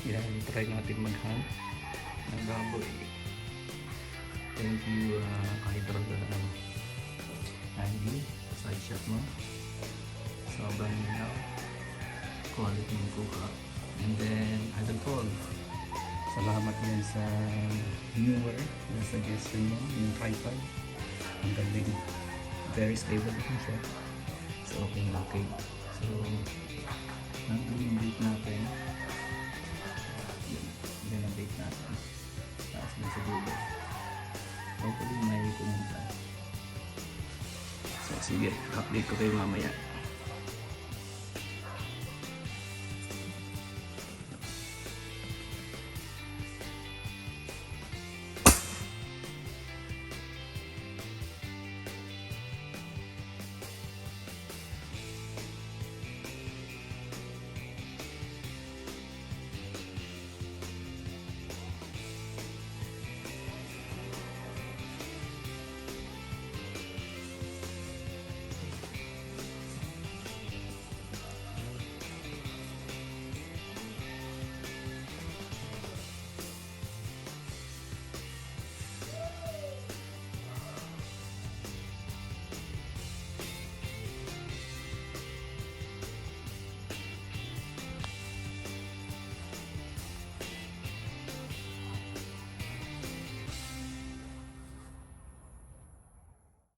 Yan, try natin mag-hunt ng baboy. Thank you, Idol Andy, side shot mo. Sobrang nila quality ng kuha. And then, Idol Paul, salamat din sa newer na suggestion mo, yung tripod. Ang galing. Very stable din siya. So, okay. So, nandun yung bait natin. Yan ang bait natin. Taas na sa dulo. Hopefully may pumunta. So, sige. Update ko kayo mamaya.